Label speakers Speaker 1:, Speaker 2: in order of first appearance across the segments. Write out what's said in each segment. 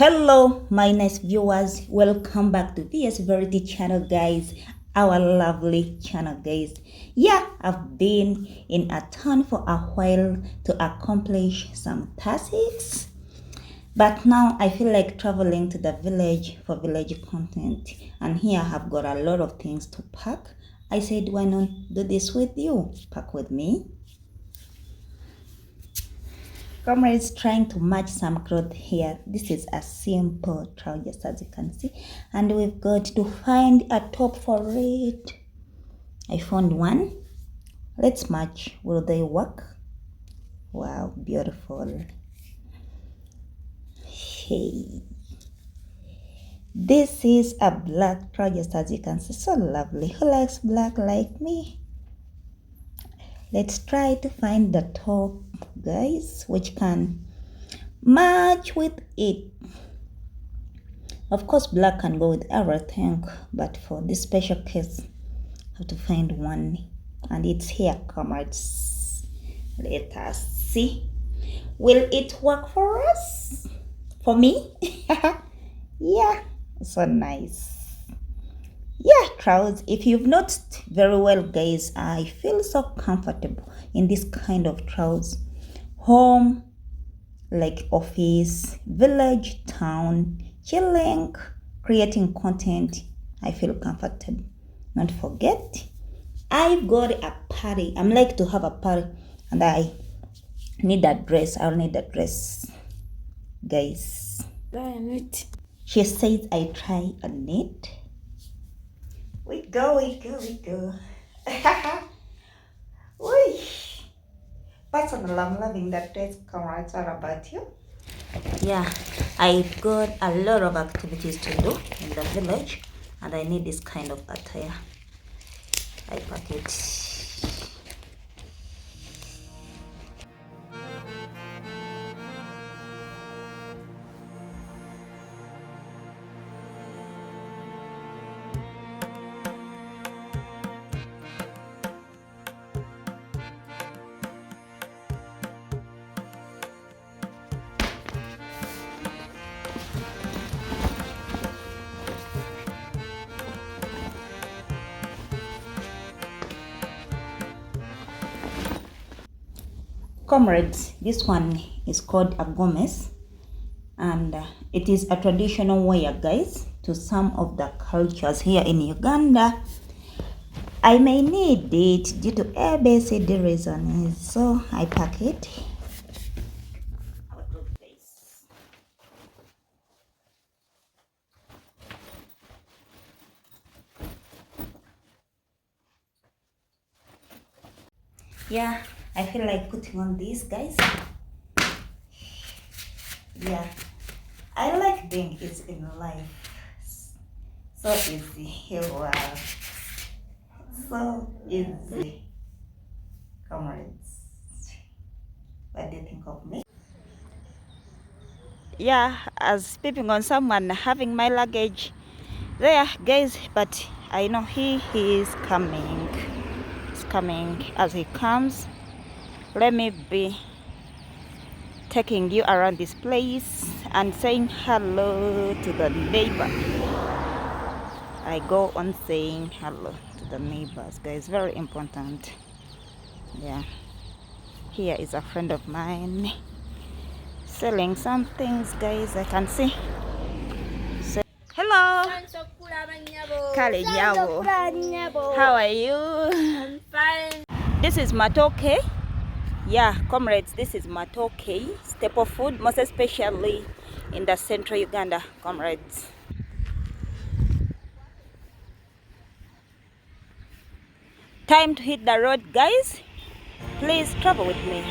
Speaker 1: Hello, my nice viewers. Welcome back to VS-Verity channel, guys. Our lovely channel, guys. Yeah, I've been in a town for a while to accomplish some tasks. But now I feel like traveling to the village for village content. And here I've got a lot of things to pack. I said, why not do this with you? Pack with me. Comrades, trying to match some clothes here. This is a simple trousers, as you can see, and we've got to find a top for it. I found one. Let's match. Will they work? Wow, beautiful. Hey, this is a black trousers, as you can see. So lovely. Who likes black like me? Let's try to find the top, guys, which can match with it. Of course, black can go with everything, but for this special case, I have to find one, and it's here, comrades. Let us see. Will it work for us? For me? Yeah, so nice. Yeah, trousers. If you've noticed very well, guys, I feel so comfortable in this kind of trousers. Home, like office, village, town, chilling, creating content. I feel comfortable. Not forget, I've got a party. I'm like to have a party, and I need a dress. I'll need a dress, guys. She says I try on it. We go. Uy. Personally, I'm loving that dress. Comrades, what about you? Yeah, I've got a lot of activities to do in the village, and I need this kind of attire. I pack it. Comrades, this one is called a gomez, and it is a traditional wear, guys, to some of the cultures here in Uganda. I may need it due to ABCD reasons, so I pack it. Yeah, I feel like putting on this, guys. Yeah, I like being easy in life. So easy. Wow. So easy. Comrades, what do you think of me? Yeah, as peeping on someone having my luggage there, guys, but I know he is coming. He's coming. As he comes, let me be taking you around this place and saying hello to the neighbor. I go on saying hello to the neighbors, guys. Very important. Yeah, here is a friend of mine selling some things, guys. I can see. So, hello. Kale Nyabo. How are you?
Speaker 2: I'm fine.
Speaker 1: This is matoke. Yeah, comrades, this is matoke, staple food, most especially in the central Uganda, comrades. Time to hit the road, guys. Please travel with me.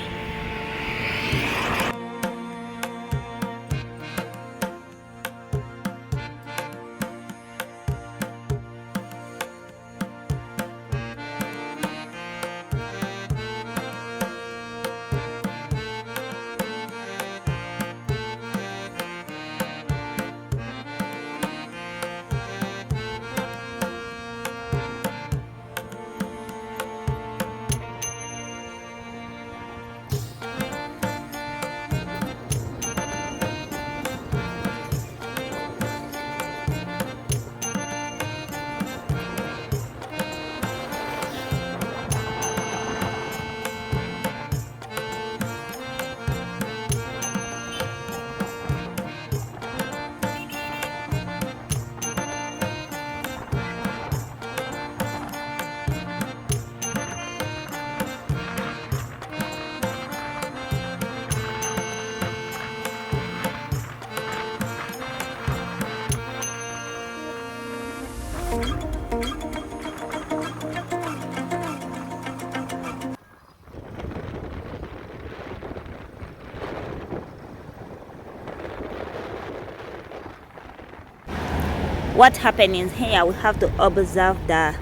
Speaker 1: what happening here, we have to observe the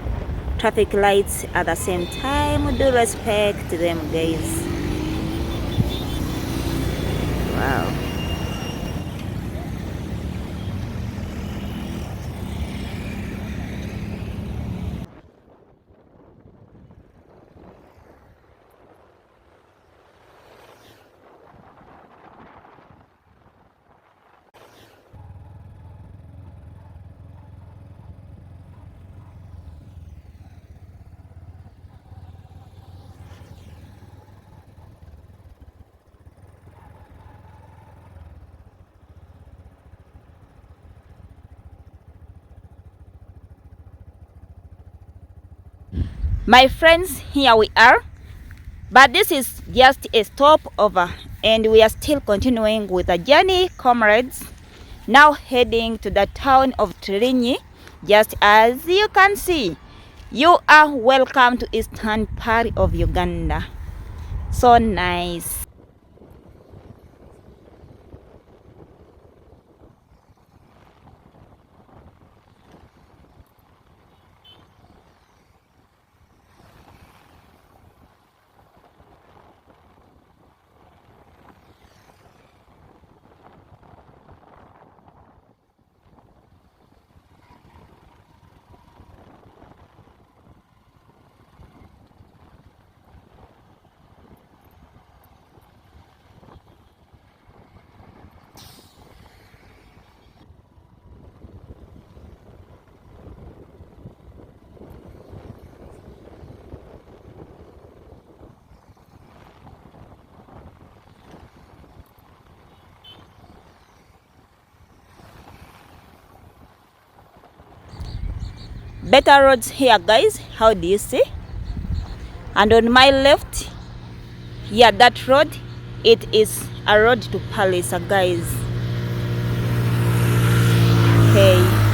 Speaker 1: traffic lights at the same time. Do respect them, guys. Wow. My friends, here we are, but this is just a stopover and we are still continuing with the journey, comrades. Now heading to the town of Trinyi. Just as you can see, you are welcome to eastern part of Uganda. So nice. Better roads here, guys. How do you see? And on my left, yeah, that road, it is a road to Palace, guys. Hey.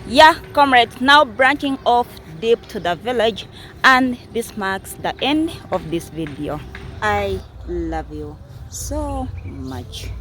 Speaker 1: Yeah, comrades, now branching off deep to the village, and this marks the end of this video. I love you so much.